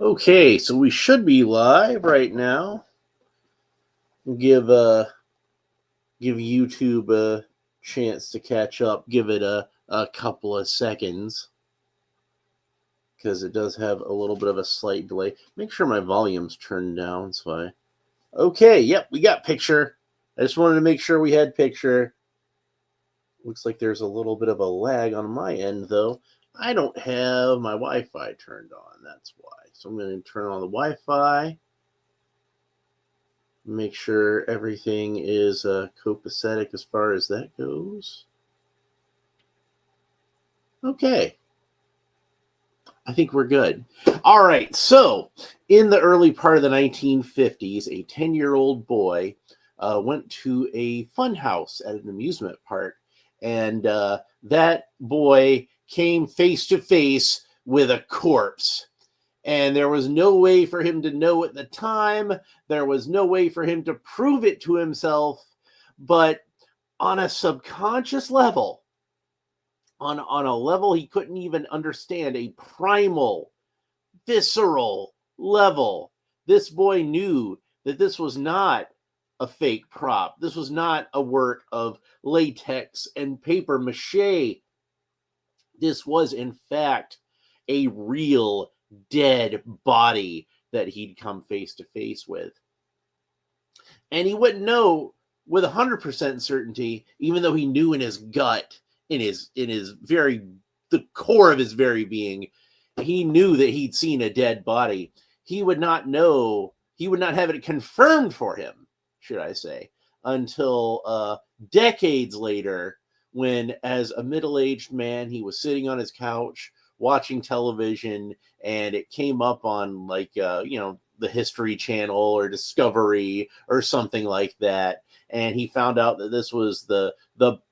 Okay, so we should be live right now. Give give YouTube a chance to catch up. Give it a couple of seconds because it does have a little bit of a slight delay. Make sure my volume's turned down. Okay, yep, we got picture. I just wanted to make sure we had picture. Looks like there's a little bit of a lag on my end though. I don't have my Wi-Fi turned on. That's why. So I'm going to turn on the Wi-Fi. Make sure everything is copacetic as far as that goes. Okay. I think we're good. All right. So, in the early part of the 1950s, a 10-year-old boy went to a fun house at an amusement park. And that boy came face to face with a corpse. And there was no way for him to know at the time. There was no way for him to prove it to himself. But on a subconscious level, on a level he couldn't even understand, a primal, visceral level, this boy knew that this was not a fake prop. This was not a work of latex and paper mache. This was, in fact, a real dead body that he'd come face to face with. And he wouldn't know with 100% certainty, even though he knew in his gut, in his very, the core of his very being, he knew that he'd seen a dead body. He would not know, he would not have it confirmed for him, should I say, until decades later, when as a middle-aged man, he was sitting on his couch watching television, and it came up on the History Channel or Discovery or something like that, and he found out that this was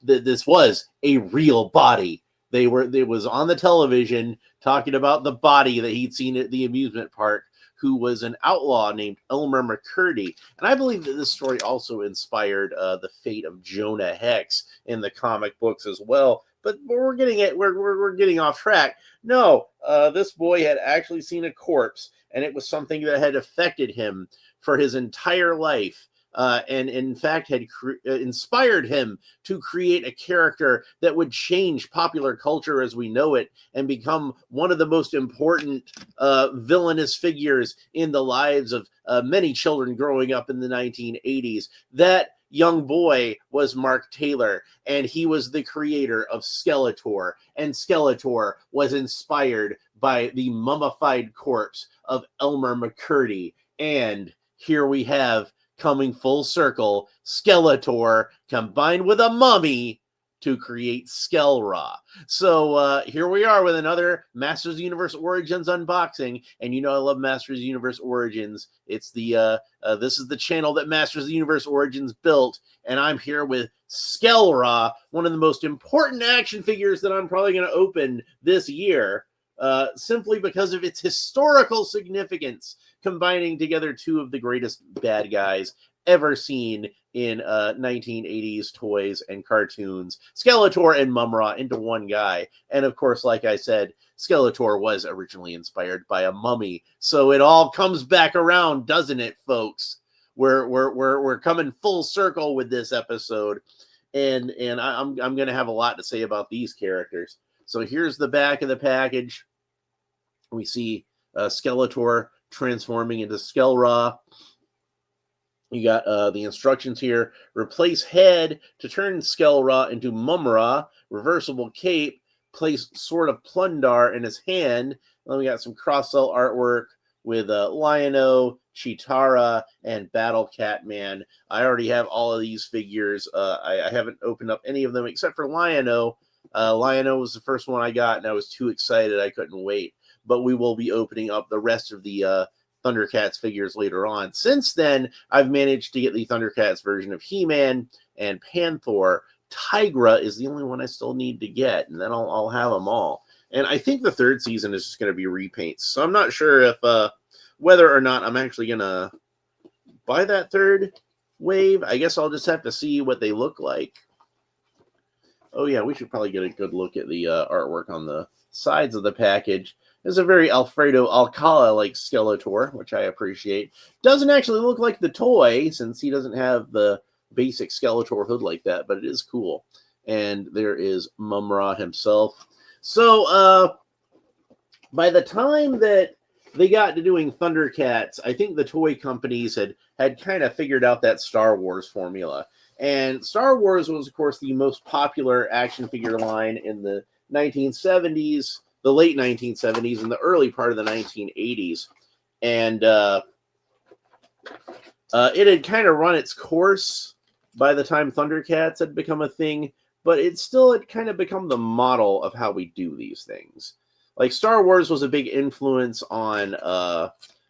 this was a real body. It was on the television talking about the body that he'd seen at the amusement park, who was an outlaw named Elmer McCurdy. And I believe that this story also inspired the fate of Jonah Hex in the comic books as well. But we're getting off track. No, this boy had actually seen a corpse, and it was something that had affected him for his entire life. And in fact had inspired him to create a character that would change popular culture as we know it and become one of the most important villainous figures in the lives of many children growing up in the 1980s. That young boy was Mark Taylor, and he was the creator of Skeletor, and Skeletor was inspired by the mummified corpse of Elmer McCurdy. And here we have, coming full circle, Skeletor combined with a mummy to create Skell-Ra. So here we are with another Masters of the Universe Origins unboxing, and you know I love Masters of the Universe Origins. It's this is the channel that Masters of the Universe Origins built, and I'm here with Skell-Ra, one of the most important action figures that I'm probably going to open this year, simply because of its historical significance, combining together two of the greatest bad guys ever seen in 1980s toys and cartoons, Skeletor and Mumm-Ra, into one guy. And of course, like I said, Skeletor was originally inspired by a mummy. So it all comes back around, doesn't it, folks? We're coming full circle with this episode. And I'm going to have a lot to say about these characters. So here's the back of the package. We see Skeletor transforming into Skell-Ra. You got the instructions here. Replace head to turn Skell-Ra into Mumm-Ra. Reversible cape. Place Sword of Plundar in his hand. Then we got some cross-cell artwork with Lion-O, Cheetara, and Battle Catman. I already have all of these figures. I haven't opened up any of them except for Lion-O. Lion-O was the first one I got, and I was too excited. I couldn't wait. But we will be opening up the rest of the Thundercats figures later on. Since then, I've managed to get the Thundercats version of He-Man and Panther. Tigra is the only one I still need to get, and then I'll have them all. And I think the third season is just going to be repaints. So I'm not sure if whether or not I'm actually going to buy that third wave. I guess I'll just have to see what they look like. Oh, yeah, we should probably get a good look at the artwork on the sides of the package. It's a very Alfredo Alcala-like Skeletor, which I appreciate. Doesn't actually look like the toy, since he doesn't have the basic Skeletor hood like that, but it is cool. And there is Mumm-Ra himself. So, by the time that they got to doing Thundercats, I think the toy companies had kind of figured out that Star Wars formula. And Star Wars was, of course, the most popular action figure line in the 1970s, the late 1970s, and the early part of the 1980s. And it had kind of run its course by the time Thundercats had become a thing, but it still had kind of become the model of how we do these things. Like, Star Wars was a big influence on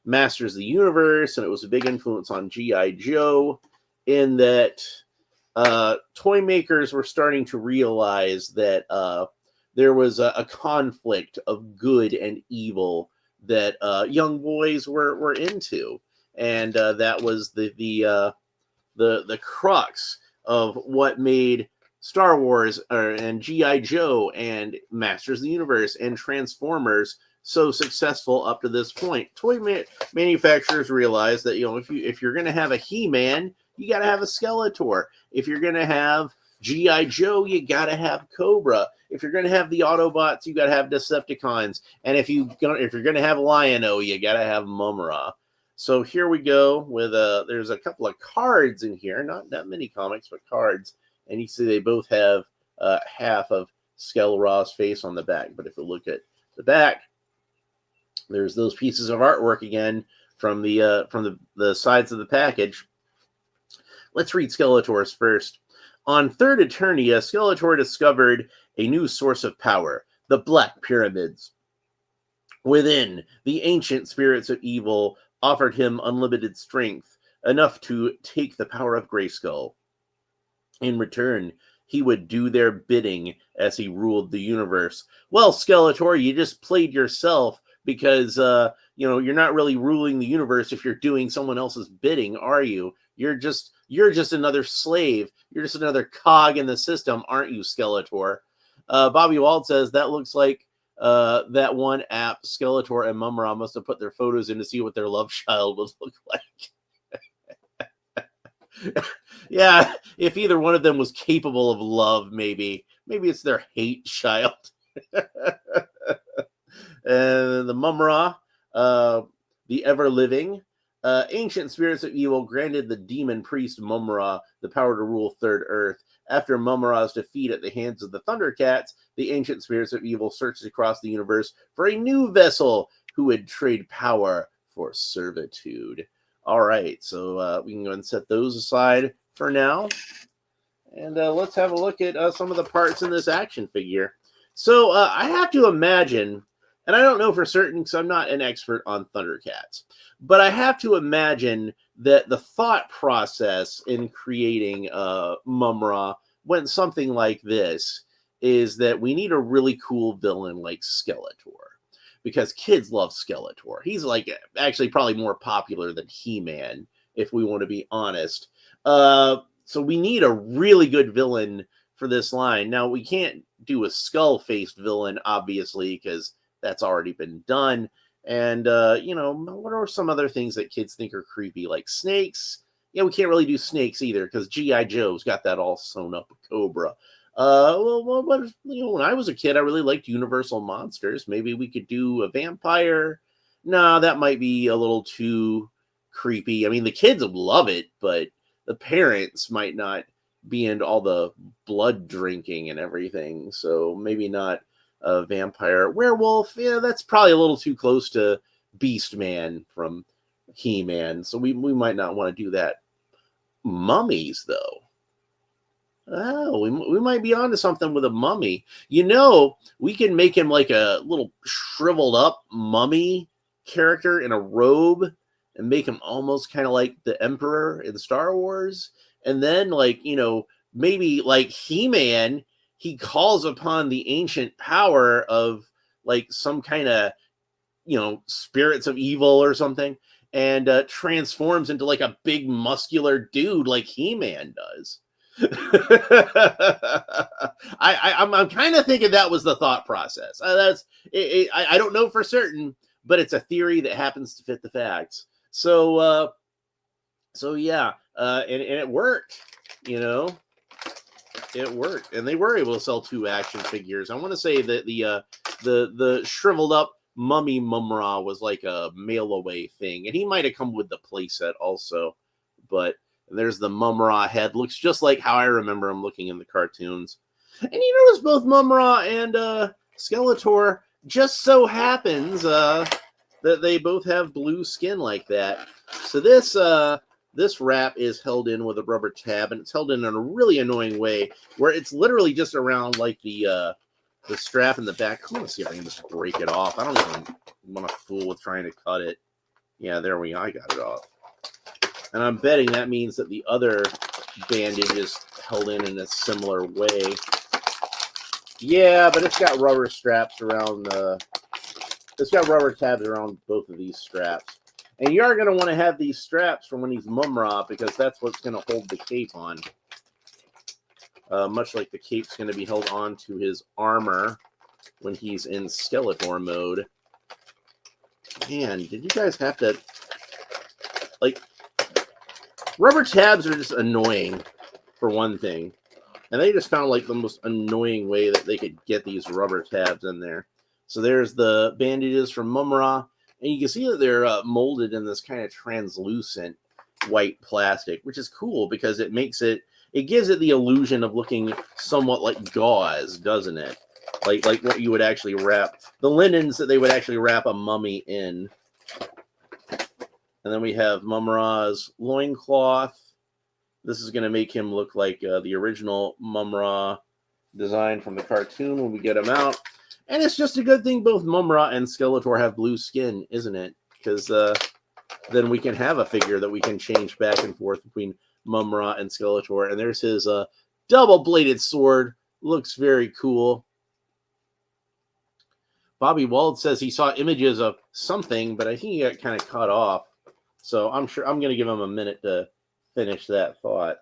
Masters of the Universe, and it was a big influence on G.I. Joe, in that toy makers were starting to realize that there was a conflict of good and evil that young boys were into, and that was the crux of what made Star Wars and G.I. Joe and Masters of the Universe and Transformers so successful up to this point. Toy manufacturers realized that, if you're going to have a He-Man, you got to have a Skeletor. If you're going to have G.I. Joe, you got to have Cobra. If you're going to have the Autobots, you got to have Decepticons. And if you're going to have Lion-O, you got to have Mumm-Ra. So here we go with there's a couple of cards in here, not that many comics, but cards. And you see they both have half of Skell-Ra's face on the back. But if you look at the back, there's those pieces of artwork again from the sides of the package. Let's read Skeletor's first. On Third Eternia, Skeletor discovered a new source of power, the Black Pyramids. Within, the ancient spirits of evil offered him unlimited strength, enough to take the power of Grayskull. In return, he would do their bidding as he ruled the universe. Well, Skeletor, you just played yourself, because you're not really ruling the universe if you're doing someone else's bidding, are you? You're just another slave. You're just another cog in the system, aren't you, Skeletor? Bobby Wald says that looks like that one app Skeletor and Mumm-Ra must have put their photos in to see what their love child would look like. Yeah, if either one of them was capable of love, maybe it's their hate child. And the Mumm-Ra, the ever-living, ancient spirits of evil granted the demon priest Mumm-Ra the power to rule Third Earth. After Mumm-Ra's defeat at the hands of the Thundercats, the ancient spirits of evil searched across the universe for a new vessel who would trade power for servitude. All right, so we can go and set those aside for now. And let's have a look at some of the parts in this action figure. So I have to imagine, and I don't know for certain because I'm not an expert on Thundercats, but I have to imagine that the thought process in creating Mumm-Ra went something like this, is that we need a really cool villain like Skeletor. Because kids love Skeletor. He's actually probably more popular than He-Man, if we want to be honest. So we need a really good villain for this line. Now, we can't do a skull-faced villain, obviously, because that's already been done. And, what are some other things that kids think are creepy? Like snakes? Yeah, we can't really do snakes either, because G.I. Joe's got that all sewn up with Cobra. When I was a kid, I really liked Universal Monsters. Maybe we could do a vampire. No, that might be a little too creepy. I mean, the kids would love it, but the parents might not be into all the blood drinking and everything. So maybe not a vampire. Werewolf, yeah, that's probably a little too close to Beast Man from He-Man. So we might not want to do that. Mummies, though. Oh, we might be onto something with a mummy. We can make him like a little shriveled up mummy character in a robe and make him almost kind of like the Emperor in Star Wars. And then, maybe like He-Man, he calls upon the ancient power of like some kind of, spirits of evil or something, and transforms into like a big muscular dude like He-Man does. I'm kind of thinking that was the thought process. I don't know for certain, but it's a theory that happens to fit the facts. So yeah, and it worked. You know, it worked, and they were able to sell 2 action figures. I want to say that the shriveled up mummy Mumm-Ra was like a mail away thing, and he might have come with the playset also. But there's the Mumm-Ra head, looks just like how I remember him looking in the cartoons. And you notice both Mumm-Ra and Skeletor just so happens that they both have blue skin like that. So this wrap is held in with a rubber tab, and it's held in a really annoying way where it's literally just around like the strap in the back. I want to see if I can just break it off. I don't even want to fool with trying to cut it. Yeah, there we go. I got it off. And I'm betting that means that the other bandage is held in a similar way. Yeah, but it's got rubber straps around it's got rubber tabs around both of these straps. And you are going to want to have these straps for when he's Mumm-Ra, because that's what's going to hold the cape on. Much like the cape's going to be held on to his armor when he's in Skeletor mode. Man, did you guys have to... Like, rubber tabs are just annoying, for one thing. And they just found, like, the most annoying way that they could get these rubber tabs in there. So there's the bandages from Mumm-Ra. And you can see that they're molded in this kind of translucent white plastic, which is cool because it makes it gives it the illusion of looking somewhat like gauze, doesn't it? Like what you would actually wrap, the linens that they would actually wrap a mummy in. And then we have Mumm-Ra's loincloth. This is going to make him look like the original Mumm-Ra design from the cartoon when we get him out. And it's just a good thing both Mumm-Ra and Skeletor have blue skin, isn't it? Because then we can have a figure that we can change back and forth between Mumm-Ra and Skeletor. And there's his double-bladed sword. Looks very cool. Bobby Wald says he saw images of something, but I think he got kind of cut off. So I'm sure I'm going to give him a minute to finish that thought.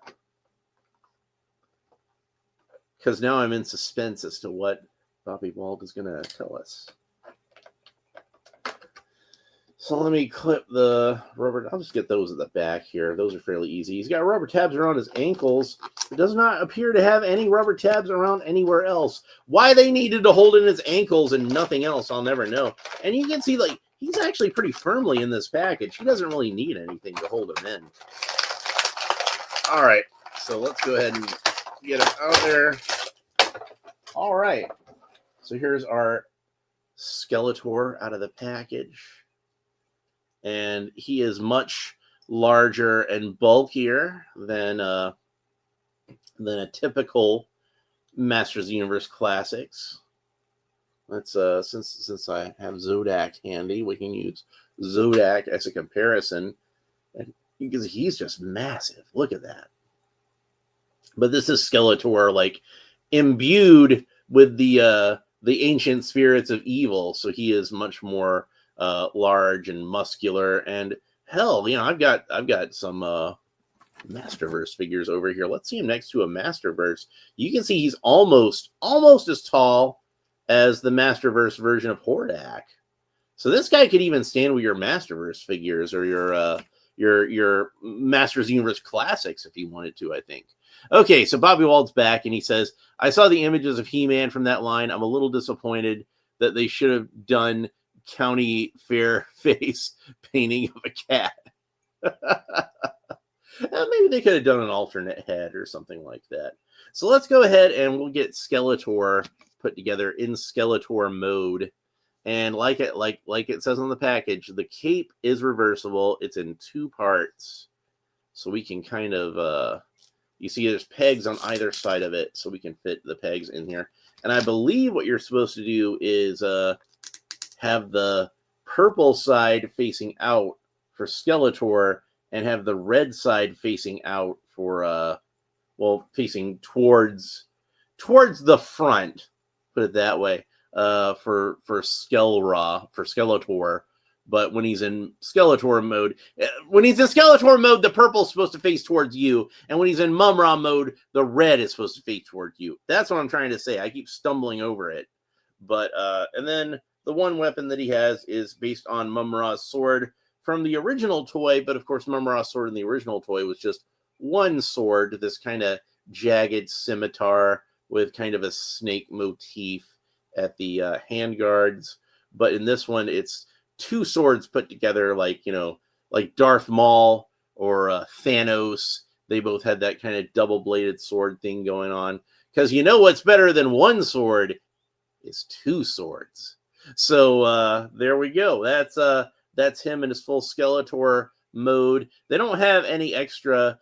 Because now I'm in suspense as to what Bobby Wald is going to tell us. So let me clip the rubber. I'll just get those at the back here. Those are fairly easy. He's got rubber tabs around his ankles. It does not appear to have any rubber tabs around anywhere else. Why they needed to hold in his ankles and nothing else, I'll never know. And you can see, like, he's actually pretty firmly in this package. He doesn't really need anything to hold him in. All right. So let's go ahead and get him out there. All right. So here's our Skeletor out of the package. And he is much larger and bulkier than a typical Masters of the Universe Classics. Let's since I have Zodak handy, we can use Zodak as a comparison. And because he's just massive. Look at that. But this is Skeletor, like, imbued with the ancient spirits of evil, so he is much more large and muscular. And hell, you know, I've got some Masterverse figures over here. Let's see him next to a Masterverse. You can see he's almost as tall as the Masterverse version of Hordak. So this guy could even stand with your Masterverse figures or your Masters of the Universe Classics if he wanted to, I think. Okay, so Bobby Wald's back, and he says, I saw the images of He-Man from that line. I'm a little disappointed that they should have done county fair face painting of a cat. Maybe they could have done an alternate head or something like that. So let's go ahead and we'll get Skeletor put together in Skeletor mode. And like it says on the package, the cape is reversible. It's in 2 parts. So we can kind of... you see there's pegs on either side of it, so we can fit the pegs in here. And I believe what you're supposed to do is have the purple side facing out for Skeletor and have the red side facing out for, facing towards the front, put it that way, for Skell-Ra, for Skeletor. But when he's in Skeletor mode, the purple's supposed to face towards you. And when he's in Mumm-Ra mode, the red is supposed to face towards you. That's what I'm trying to say. I keep stumbling over it. But, and then the one weapon that he has is based on Mumm-Ra's sword from the original toy. But of course, Mumm-Ra's sword in the original toy was just one sword, this kind of jagged scimitar with kind of a snake motif at the handguards. But in this one, it's two swords put together, like, you know, like Darth Maul or Thanos. They both had that kind of double-bladed sword thing going on. Because you know what's better than one sword is two swords. So there we go. That's him in his full Skeletor mode. They don't have any extra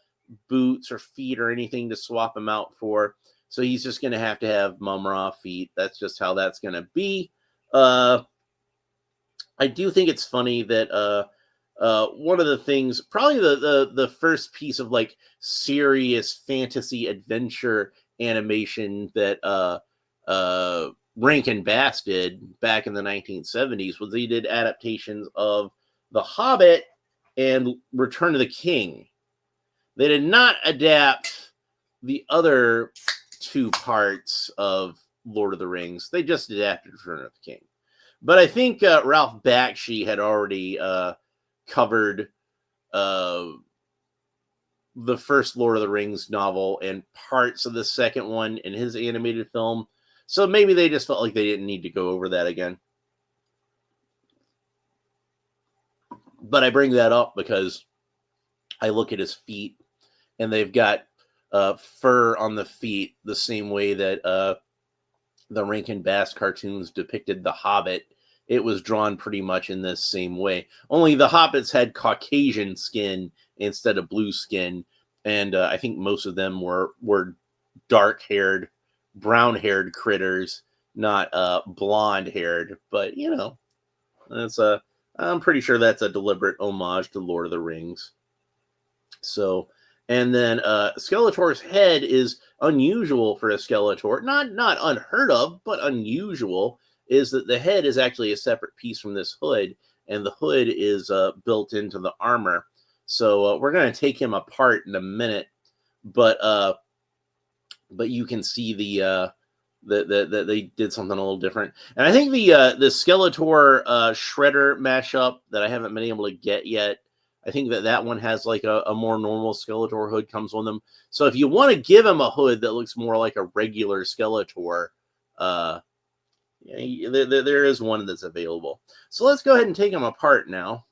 boots or feet or anything to swap him out for. So he's just going to have Mumm-Ra feet. That's just how that's going to be. I do think it's funny that one of the things, probably the first piece of like serious fantasy adventure animation that Rankin Bass did back in the 1970s was they did adaptations of The Hobbit and Return of the King. They did not adapt the other two parts of Lord of the Rings. They just adapted Return of the King. But I think Ralph Bakshi had already covered the first Lord of the Rings novel and parts of the second one in his animated film. So maybe they just felt like they didn't need to go over that again. But I bring that up because I look at his feet, and they've got fur on the feet the same way that the Rankin Bass cartoons depicted The Hobbit. It was drawn pretty much in this same way. Only the Hobbits had Caucasian skin instead of blue skin, and I think most of them were dark-haired, brown-haired critters, not blonde-haired. But you know, I'm pretty sure that's a deliberate homage to Lord of the Rings. So. And then Skeletor's head is unusual for a Skeletor. Not unheard of, but unusual is that the head is actually a separate piece from this hood, and the hood is built into the armor. So we're going to take him apart in a minute, but you can see the they did something a little different. And I think the Skeletor Shredder mashup that I haven't been able to get yet, I think that one has like a more normal Skeletor hood comes with them. So if you want to give him a hood that looks more like a regular Skeletor, there is one that's available. So let's go ahead and take him apart now.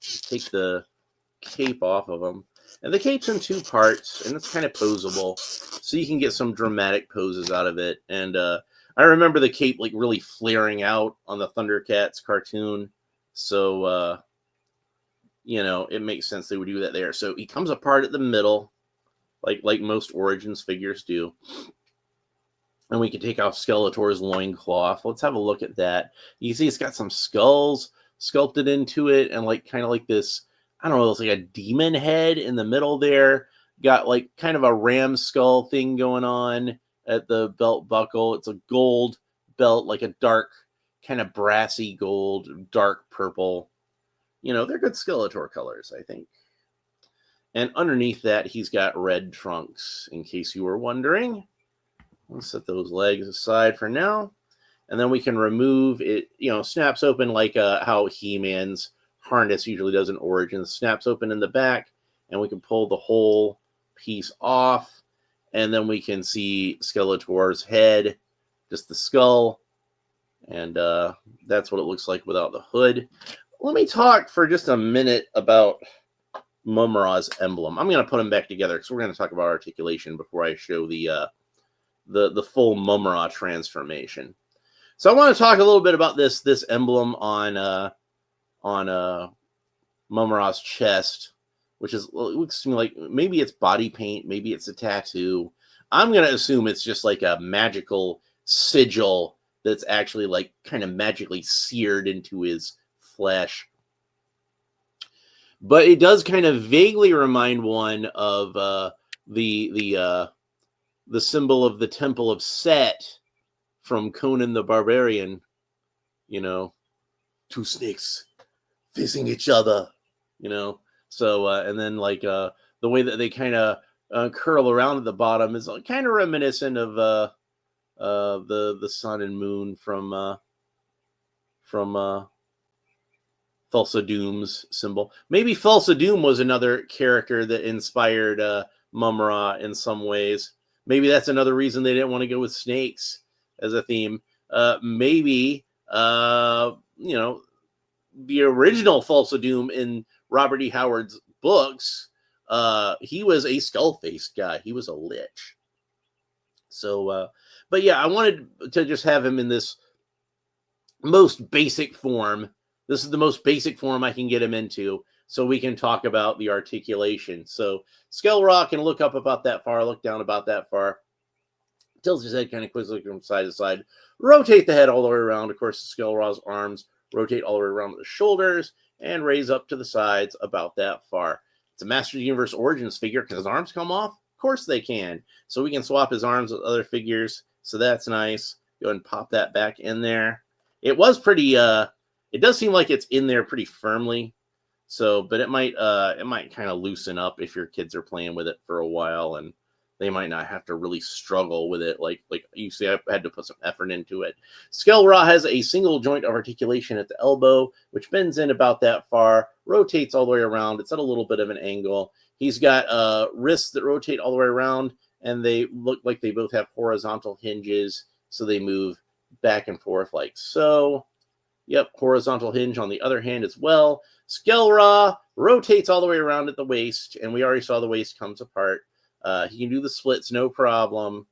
Take the cape off of him. And the cape's in two parts, and it's kind of posable. So you can get some dramatic poses out of it. And I remember the cape like really flaring out on the Thundercats cartoon. So... you know, it makes sense they would do that there. So he comes apart at the middle, like most Origins figures do. And we can take off Skeletor's loincloth. Let's have a look at that. You can see it's got some skulls sculpted into it, and like kind of like this, I don't know, it's like a demon head in the middle there. Got like kind of a ram skull thing going on at the belt buckle. It's a gold belt, like a dark, kind of brassy gold, dark purple. You know, they're good Skeletor colors, I think. And underneath that, he's got red trunks, in case you were wondering. Let's set those legs aside for now. And then we can remove it, you know, snaps open like how He-Man's harness usually does in Origins. Snaps open in the back, and we can pull the whole piece off. And then we can see Skeletor's head, just the skull. And that's what it looks like without the hood. Let me talk for just a minute about Mumm-Ra's emblem. I'm going to put them back together because we're going to talk about articulation before I show the full Mumm-Ra transformation. So I want to talk a little bit about this emblem on Mumm-Ra's chest, which looks to me like maybe it's body paint, maybe it's a tattoo. I'm going to assume it's just like a magical sigil that's actually like kind of magically seared into his flesh. But it does kind of vaguely remind one of the symbol of the Temple of Set from Conan the Barbarian, you know. two snakes facing each other, you know. So and then like the way that they kind of curl around at the bottom is kind of reminiscent of the sun and moon from Thulsa Doom's symbol. Maybe Thulsa Doom was another character that inspired Mumm-Ra in some ways. Maybe that's another reason they didn't want to go with snakes as a theme. Maybe you know, the original Thulsa Doom in Robert E. Howard's books, he was a skull-faced guy. He was a lich. So, but yeah, I wanted to just have him in this most basic form. This is the most basic form I can get him into, so we can talk about the articulation. So Skell-Ra can look up about that far, look down about that far, tilts his head kind of quickly from side to side, rotate the head all the way around. Of course, Skell-Ra's arms rotate all the way around the shoulders and raise up to the sides about that far. It's a Masters of the Universe Origins figure because his arms come off. Of course they can. So we can swap his arms with other figures. So that's nice. Go ahead and pop that back in there. It was pretty, it does seem like it's in there pretty firmly. So, but it might kind of loosen up if your kids are playing with it for a while, and they might not have to really struggle with it. Like you see, I had to put some effort into it. Skell-Ra has a single joint of articulation at the elbow, which bends in about that far, rotates all the way around. It's at a little bit of an angle. He's got wrists that rotate all the way around, and they look like they both have horizontal hinges, so they move back and forth like so. Yep, horizontal hinge on the other hand as well. Skell-Ra rotates all the way around at the waist, and we already saw the waist comes apart. He can do the splits, no problem.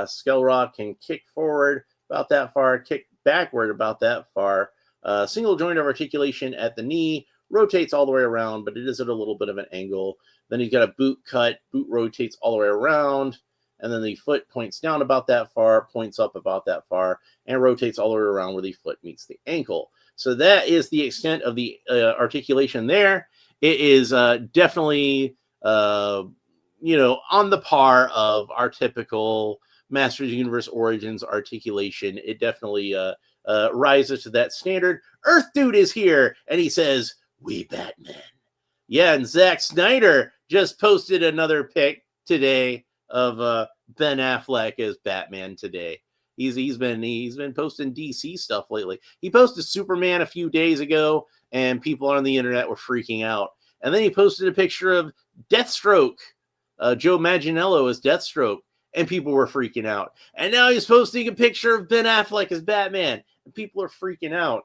Skell-Ra can kick forward about that far, kick backward about that far. Single joint of articulation at the knee, rotates all the way around, but it is at a little bit of an angle. Then he's got a boot cut, boot rotates all the way around, and then the foot points down about that far, points up about that far, and rotates all the way around where the foot meets the ankle. So that is the extent of the articulation there. It is definitely, you know, on the par of our typical Masters of the Universe Origins articulation. It definitely rises to that standard. Earth Dude is here, and he says, "We Batman." Yeah, and Zack Snyder just posted another pic today of Ben Affleck as Batman today. He's been posting DC stuff lately. He posted Superman a few days ago, and people on the internet were freaking out. And then he posted a picture of Deathstroke, Joe Manganiello as Deathstroke, and people were freaking out. And now he's posting a picture of Ben Affleck as Batman, and people are freaking out.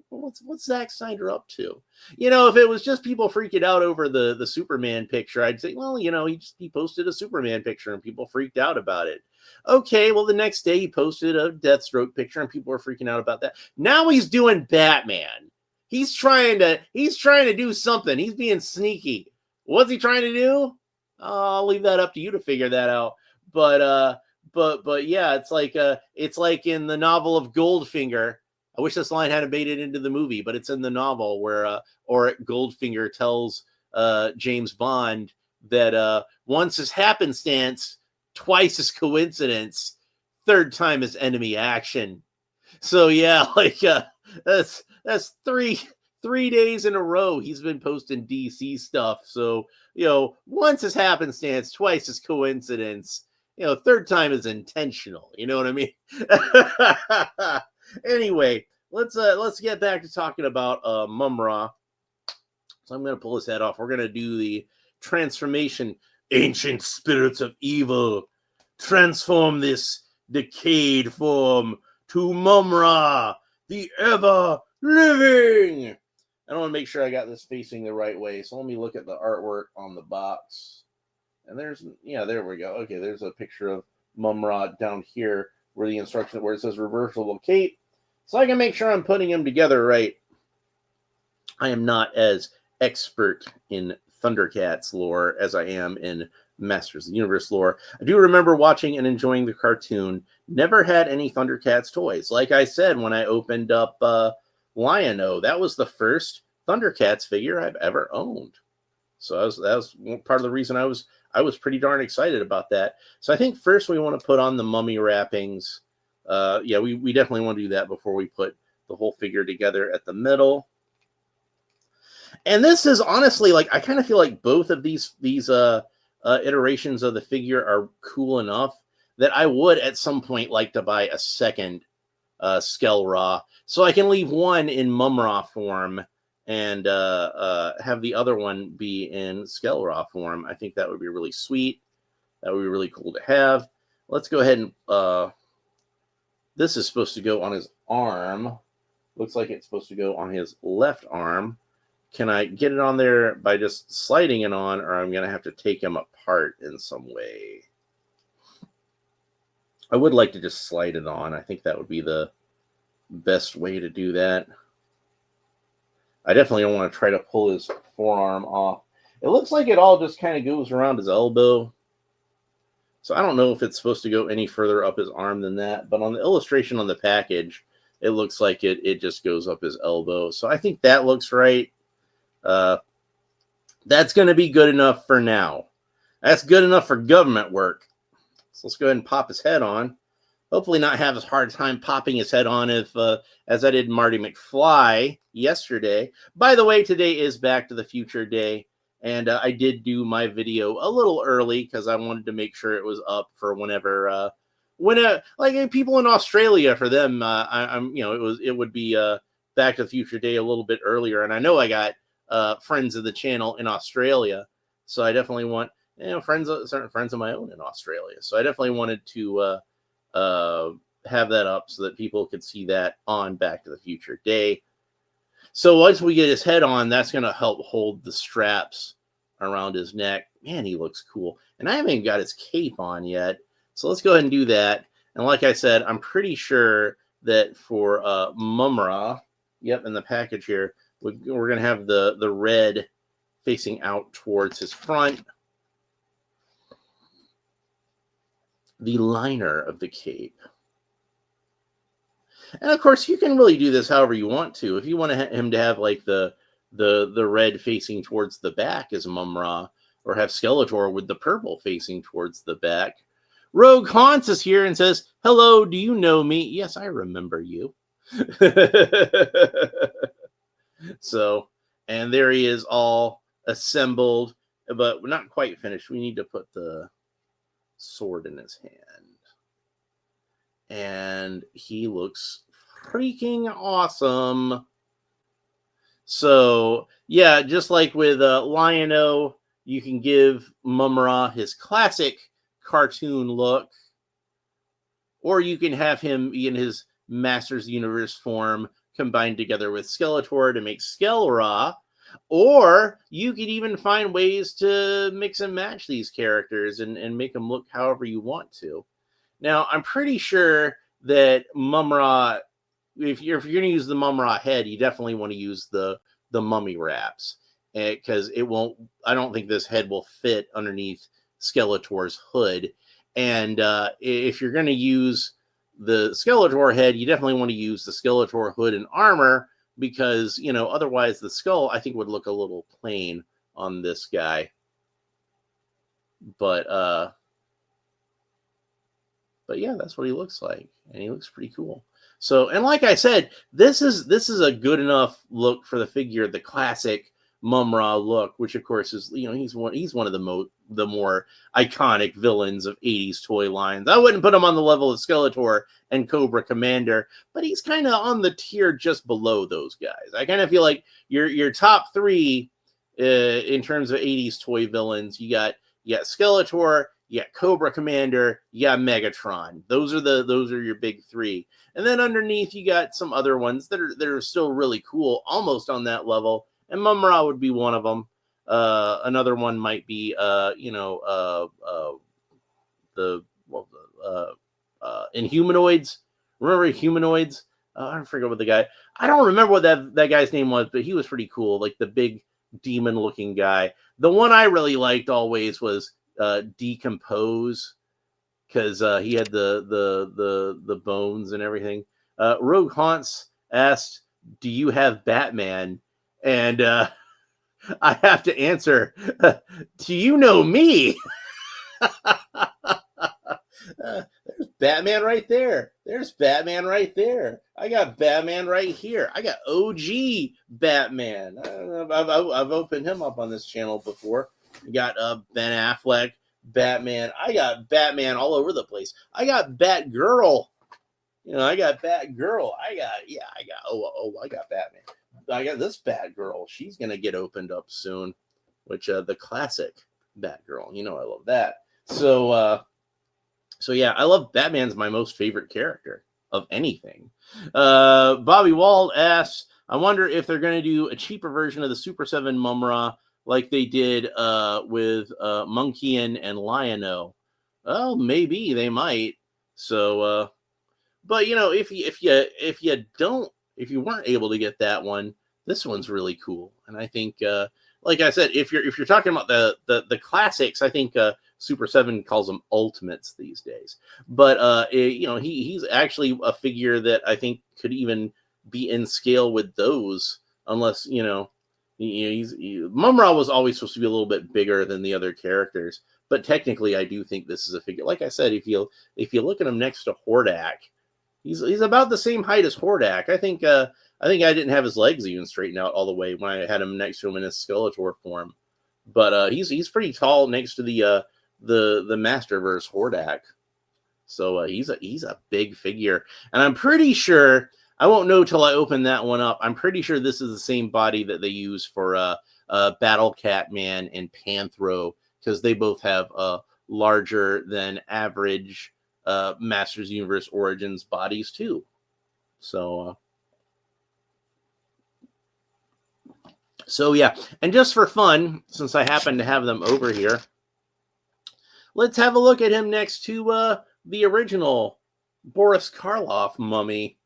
What's Zack Snyder up to? You know, if it was just people freaking out over the Superman picture, I'd say, well, you know, he posted a Superman picture and people freaked out about it. Okay, well, the next day he posted a Deathstroke picture and people were freaking out about that. Now he's doing Batman. He's trying to do something. He's being sneaky. What's he trying to do? I'll leave that up to you to figure that out. But yeah, it's like in the novel of Goldfinger. I wish this line hadn't made it into the movie, but it's in the novel where Auric Goldfinger tells James Bond that once is happenstance, twice is coincidence, third time is enemy action. So yeah, like that's three days in a row he's been posting DC stuff. So, you know, once is happenstance, twice is coincidence. You know, third time is intentional. You know what I mean? Anyway, let's get back to talking about Mumm-Ra. So I'm going to pull his head off. We're going to do the transformation. Ancient spirits of evil, transform this decayed form to Mumm-Ra, the ever-living. I want to make sure I got this facing the right way. So let me look at the artwork on the box. And there we go. Okay, there's a picture of Mumm-Ra down here where the instruction, where it says reversible cape. So I can make sure I'm putting them together right. I am not as expert in Thundercats lore as I am in Masters of the Universe lore. I do remember watching and enjoying the cartoon. Never had any Thundercats toys. Like I said, when I opened up Lion-O, that was the first Thundercats figure I've ever owned. So that was part of the reason I was pretty darn excited about that. So I think first we want to put on the mummy wrappings. Yeah, we definitely want to do that before we put the whole figure together at the middle. And this is honestly, like, I kind of feel like both of these iterations of the figure are cool enough that I would at some point like to buy a second Skell-Ra, so I can leave one in Mumm-Ra form and have the other one be in Skell-Ra form. I think that would be really sweet. That would be really cool to have. Let's go ahead and this is supposed to go on his arm. Looks like it's supposed to go on his left arm. Can I get it on there by just sliding it on, or I'm going to have to take him apart in some way? I would like to just slide it on. I think that would be the best way to do that. I definitely don't want to try to pull his forearm off. It looks like it all just kind of goes around his elbow. So I don't know if it's supposed to go any further up his arm than that. But on the illustration on the package, it looks like it just goes up his elbow. So I think that looks right. That's going to be good enough for now. That's good enough for government work. So let's go ahead and pop his head on. Hopefully not have a hard time popping his head on as I did Marty McFly yesterday. By the way, today is Back to the Future Day. And I did do my video a little early because I wanted to make sure it was up for whenever, like people in Australia, for them, it would be Back to the Future Day a little bit earlier. And I know I got friends of the channel in Australia, so I definitely want certain friends of my own in Australia. So I definitely wanted to have that up so that people could see that on Back to the Future Day. So once we get his head on, that's going to help hold the straps around his neck. Man, he looks cool. And I haven't even got his cape on yet. So let's go ahead and do that. And like I said, I'm pretty sure that for Mumm-Ra, in the package here, we're going to have the red facing out towards his front. The liner of the cape. And of course, you can really do this however you want to. If you want him to have like the red facing towards the back as Mumm-Ra, or have Skeletor with the purple facing towards the back. Rogue Haunts is here and says, "Hello, do you know me?" Yes, I remember you. So, and there he is, all assembled, but we're not quite finished. We need to put the sword in his hand. And he looks freaking awesome. So, yeah, just like with Lion-O, you can give Mumm-Ra his classic cartoon look, or you can have him in his Masters Universe form combined together with Skeletor to make Skell-Ra, or you could even find ways to mix and match these characters and make them look however you want to. Now, I'm pretty sure that Mumm-Ra, if you're going to use the Mumm-Ra head, you definitely want to use the mummy wraps, because it won't. I don't think this head will fit underneath Skeletor's hood. And if you're going to use the Skeletor head, you definitely want to use the Skeletor hood and armor, because otherwise the skull, I think, would look a little plain on this guy. But yeah, that's what he looks like, and he looks pretty cool. So, and like I said, this is a good enough look for the figure, the classic Mumm-Ra look, which of course is he's one of the more iconic villains of 80s toy lines. I wouldn't put him on the level of Skeletor and Cobra Commander, but he's kind of on the tier just below those guys. I kind of feel like your top three in terms of 80s toy villains, you got Skeletor, you got Cobra Commander, you got Megatron. Those are your big three. And then underneath you got some other ones that are still really cool, almost on that level. And Mumm-Ra would be one of them. Another one might be Inhumanoids. Remember Humanoids? I forget what the guy. I don't remember what that guy's name was, but he was pretty cool, like the big demon-looking guy. The one I really liked always was Decompose, because he had the bones and everything. Rogue Haunts asked, "Do you have Batman?" And I have to answer, "Do you know me?" There's Batman right there. There's Batman right there. I got Batman right here. I got OG Batman. I've opened him up on this channel before. You got Ben Affleck, Batman. I got Batman all over the place. I got Batgirl. I got Batgirl. I got Batman. I got this Batgirl. She's gonna get opened up soon, which the classic Batgirl. I love that. So yeah, I love Batman's my most favorite character of anything. Bobby Wald asks, I wonder if they're going to do a cheaper version of the Super 7 Mumm-Ra like they did with Monkey and Lion-O. Well, maybe they might. So, but if you weren't able to get that one, this one's really cool. And I think, like I said, if you're talking about the classics, I think Super 7 calls them ultimates these days. But he's actually a figure that I think could even be in scale with those, unless Mumm-Ra was always supposed to be a little bit bigger than the other characters. But technically, I do think this is a figure. Like I said, if you look at him next to Hordak, he's about the same height as Hordak. I think I didn't have his legs even straightened out all the way when I had him next to him in his Skeletor form. But he's pretty tall next to the Masterverse Hordak. So he's a big figure, and I'm pretty sure I won't know till I open that one up. I'm pretty sure this is the same body that they use for Battle Cat Man and Panthro, because they both have larger than average Masters Universe Origins bodies too. So yeah, and just for fun, since I happen to have them over here, let's have a look at him next to the original Boris Karloff mummy.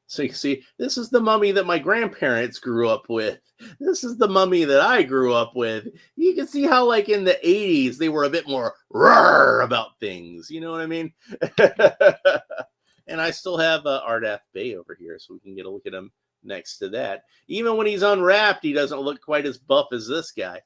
So you see, this is the mummy that my grandparents grew up with. This is the mummy that I grew up with. You can see how, like, in the 80s, they were a bit more rawr about things. You know what I mean? And I still have Ardath Bey over here, so we can get a look at him next to that. Even when he's unwrapped, he doesn't look quite as buff as this guy.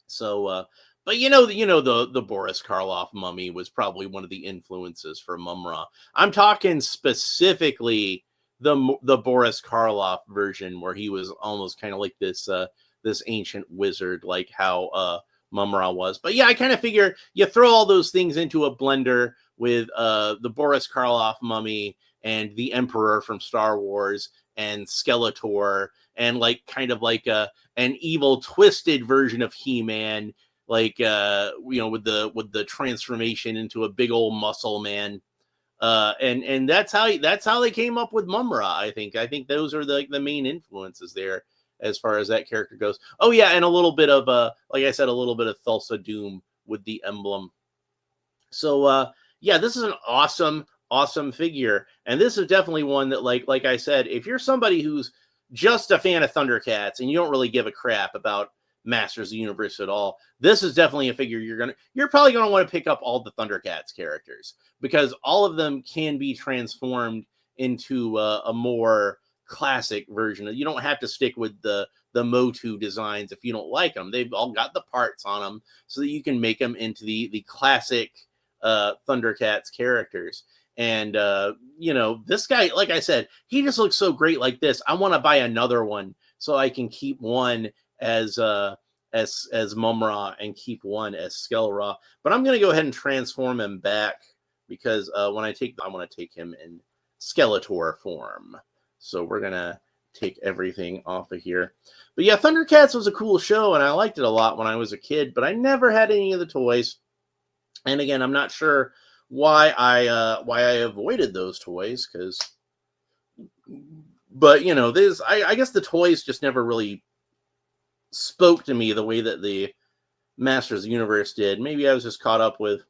So, but the Boris Karloff mummy was probably one of the influences for Mumm-Ra. I'm talking specifically the Boris Karloff version, where he was almost kind of like this ancient wizard, like how Mumm-Ra was. But yeah, I kind of figure you throw all those things into a blender with the Boris Karloff mummy and the Emperor from Star Wars and Skeletor, and like kind of like an evil twisted version of He-Man, like with the transformation into a big old muscle man. And that's how they came up with Mumm-Ra. I think those are the main influences there as far as that character goes. Oh yeah, and a little bit of like I said, a little bit of Thulsa Doom with the emblem. So yeah, this is an awesome figure, and this is definitely one that like I said, if you're somebody who's just a fan of Thundercats and you don't really give a crap about Masters of the Universe at all, this is definitely a figure you're probably going to want to pick up all the Thundercats characters, because all of them can be transformed into a more classic version. You don't have to stick with the Motu designs if you don't like them. They've all got the parts on them so that you can make them into the classic Thundercats characters. And this guy, like I said, he just looks so great like this. I want to buy another one so I can keep one as Mumm-Ra and keep one as Skell-Ra. But I'm going to go ahead and transform him back, because I want to take him in Skeletor form. So we're going to take everything off of here. But yeah, Thundercats was a cool show, and I liked it a lot when I was a kid, but I never had any of the toys. And again, I'm not sure why I avoided those toys, but I guess the toys just never really spoke to me the way that the Masters of the Universe did. Maybe I was just caught up with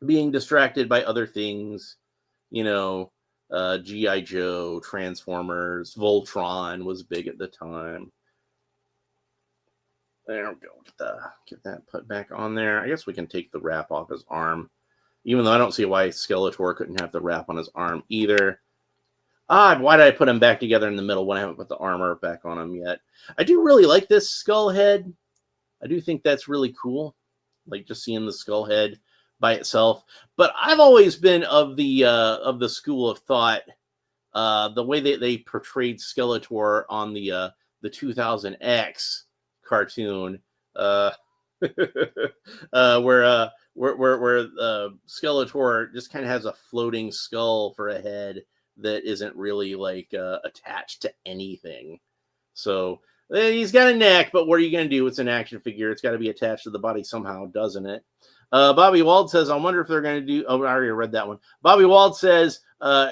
being distracted by other things, G.I. Joe, Transformers, Voltron was big at the time. There we go. Get that put back on there. I guess we can take the wrap off his arm, even though I don't see why Skeletor couldn't have the wrap on his arm either. Why did I put him back together in the middle when I haven't put the armor back on him yet? I do really like this skull head. I do think that's really cool. Like just seeing the skull head by itself. But I've always been of the school of thought, the way that they portrayed Skeletor on the 2000X cartoon, where Skeletor just kind of has a floating skull for a head that isn't really like attached to anything. So he's got a neck, but what are you going to do? It's an action figure. It's got to be attached to the body somehow, doesn't it? Bobby Wald says, I wonder if they're going to do... Oh, I already read that one. Bobby Wald says,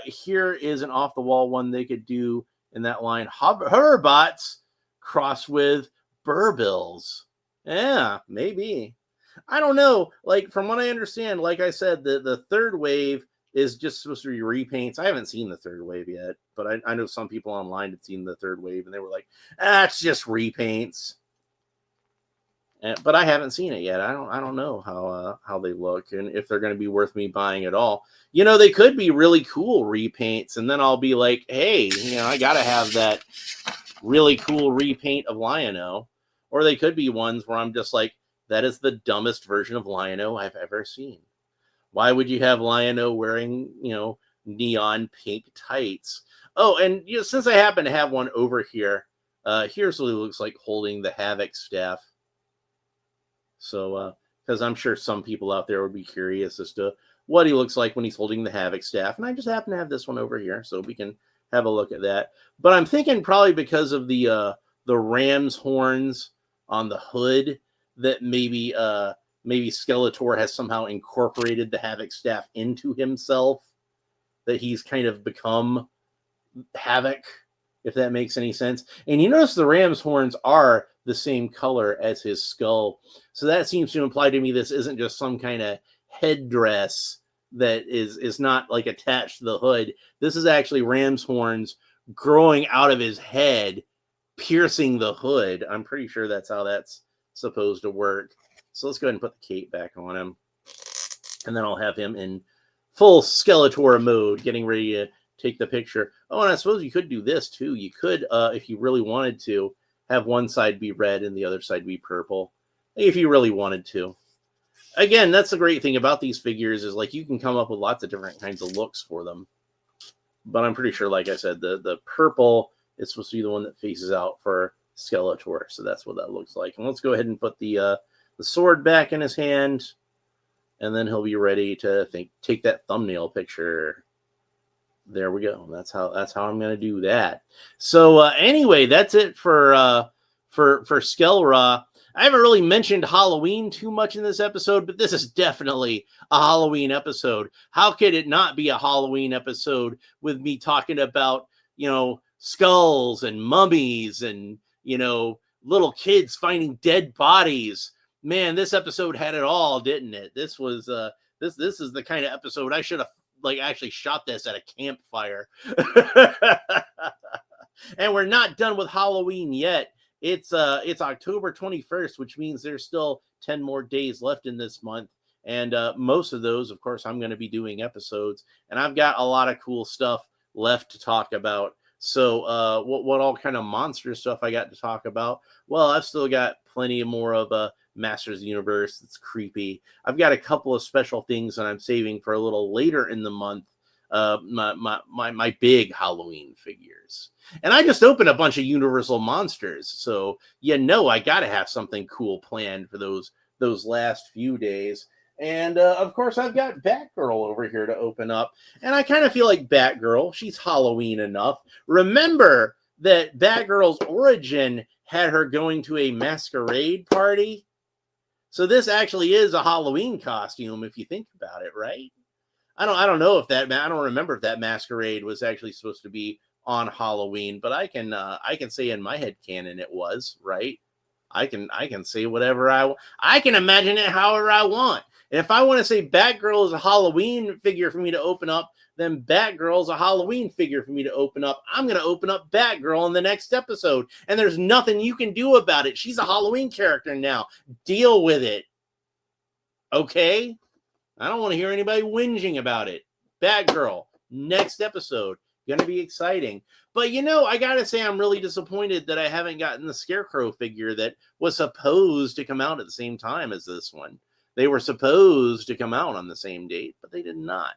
here is an off-the-wall one they could do in that line. Hoverbots crossed with Burbills. Yeah, maybe. I don't know. Like, from what I understand, like I said, the third wave is just supposed to be repaints. I haven't seen the third wave yet, but I know some people online had seen the third wave, and they were like, it's just repaints. But I haven't seen it yet. I don't know how they look and if they're going to be worth me buying at all. You know, they could be really cool repaints, and then I'll be like, hey, you know, I got to have that really cool repaint of Lion-O. Or they could be ones where I'm just like, that is the dumbest version of Lion-O I've ever seen. Why would you have Lion-O wearing, you know, neon pink tights? Oh, and you know, since I happen to have one over here, here's what he looks like holding the Havoc staff. So, because I'm sure some people out there would be curious as to what he looks like when he's holding the Havoc staff. And I just happen to have this one over here, so we can have a look at that. But I'm thinking probably because of the ram's horns on the hood that maybe Skeletor has somehow incorporated the Havoc staff into himself, that he's kind of become Havoc, if that makes any sense. And you notice the ram's horns are the same color as his skull. So that seems to imply to me this isn't just some kind of headdress that is not like attached to the hood. This is actually ram's horns growing out of his head, piercing the hood. I'm pretty sure that's how that's supposed to work. So let's go ahead and put the cape back on him. And then I'll have him in full Skeletor mode, getting ready to take the picture. Oh, and I suppose you could do this too. You could, if you really wanted to, have one side be red and the other side be purple, if you really wanted to. Again, that's the great thing about these figures is like you can come up with lots of different kinds of looks for them. But I'm pretty sure, like I said, the purple is supposed to be the one that faces out for Skeletor. So that's what that looks like. And let's go ahead and put the sword back in his hand, and then he'll be ready to take that thumbnail picture. There we go. That's how I'm going to do that. So anyway, that's it for Skell-Ra. I haven't really mentioned Halloween too much in this episode, but this is definitely a Halloween episode. How could it not be a Halloween episode with me talking about, you know, skulls and mummies and, you know, little kids finding dead bodies? Man, this episode had it all, didn't it? This was this is the kind of episode I should have like actually shot this at a campfire. And we're not done with Halloween yet. It's October 21st, which means there's still 10 more days left in this month. And most of those, of course, I'm going to be doing episodes. And I've got a lot of cool stuff left to talk about. So what all kind of monster stuff I got to talk about? Well, I've still got plenty more of Masters of the Universe. It's creepy. I've got a couple of special things that I'm saving for a little later in the month. My big Halloween figures. And I just opened a bunch of Universal Monsters. So, you know, I got to have something cool planned for those last few days. And, of course, I've got Batgirl over here to open up. And I kind of feel like Batgirl. She's Halloween enough. Remember that Batgirl's origin had her going to a masquerade party. So this actually is a Halloween costume, if you think about it, right? I don't know if that, I don't remember if that masquerade was actually supposed to be on Halloween, but I can say in my head canon it was, right? I can say whatever I can imagine it however I want. And if I want to say Batgirl is a Halloween figure for me to open up, then Batgirl is a Halloween figure for me to open up. I'm going to open up Batgirl in the next episode, and there's nothing you can do about it. She's a Halloween character now. Deal with it. Okay? I don't want to hear anybody whinging about it. Batgirl, next episode. Going to be exciting. But, you know, I got to say I'm really disappointed that I haven't gotten the Scarecrow figure that was supposed to come out at the same time as this one. They were supposed to come out on the same date, but they did not.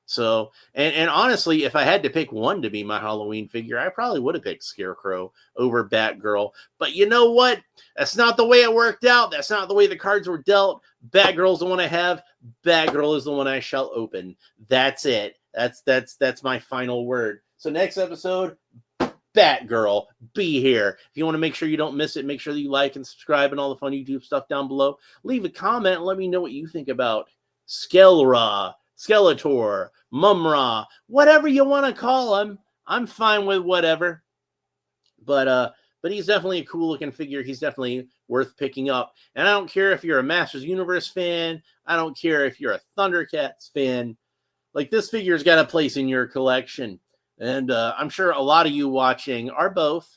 So, and honestly, if I had to pick one to be my Halloween figure, I probably would have picked Scarecrow over Batgirl. But you know what? That's not the way it worked out. That's not the way the cards were dealt. Batgirl's the one I have. Batgirl is the one I shall open. That's it. That's my final word. So next episode, Batgirl, be here. If you want to make sure you don't miss it, make sure that you like and subscribe and all the fun YouTube stuff down below. Leave a comment and let me know what you think about Skell-Ra, Skeletor, Mumm-Ra, whatever you want to call him. I'm fine with whatever. But he's definitely a cool looking figure. He's definitely worth picking up. And I don't care if you're a Masters Universe fan. I don't care if you're a Thundercats fan. Like, this figure's got a place in your collection. And I'm sure a lot of you watching are both.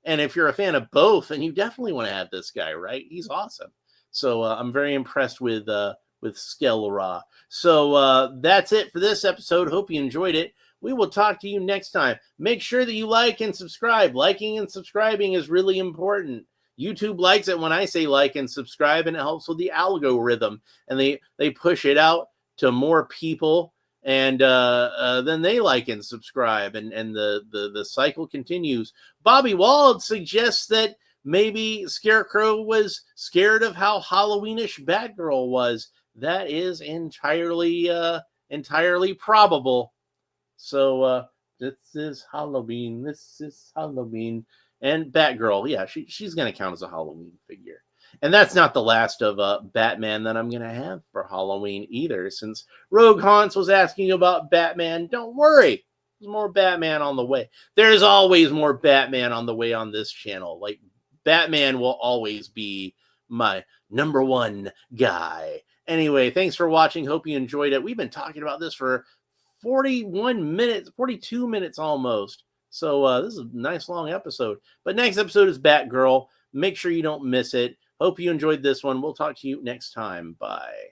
And if you're a fan of both, then you definitely want to have this guy, right? He's awesome. So I'm very impressed with Skell-Ra. So that's it for this episode. Hope you enjoyed it. We will talk to you next time. Make sure that you like and subscribe. Liking and subscribing is really important. YouTube likes it when I say like and subscribe, and it helps with the algorithm. And they push it out to more people, and then they like and subscribe, and the cycle continues. Bobby Wald suggests that maybe Scarecrow was scared of how Halloweenish Batgirl was. That is entirely probable. So this is Halloween. This is Halloween. And Batgirl, yeah, she's going to count as a Halloween figure. And that's not the last of Batman that I'm going to have for Halloween either, since Rogue Hans was asking about Batman. Don't worry. There's more Batman on the way. There's always more Batman on the way on this channel. Like, Batman will always be my number one guy. Anyway, thanks for watching. Hope you enjoyed it. We've been talking about this for 41 minutes, 42 minutes almost. So this is a nice long episode. But next episode is Batgirl. Make sure you don't miss it. Hope you enjoyed this one. We'll talk to you next time. Bye.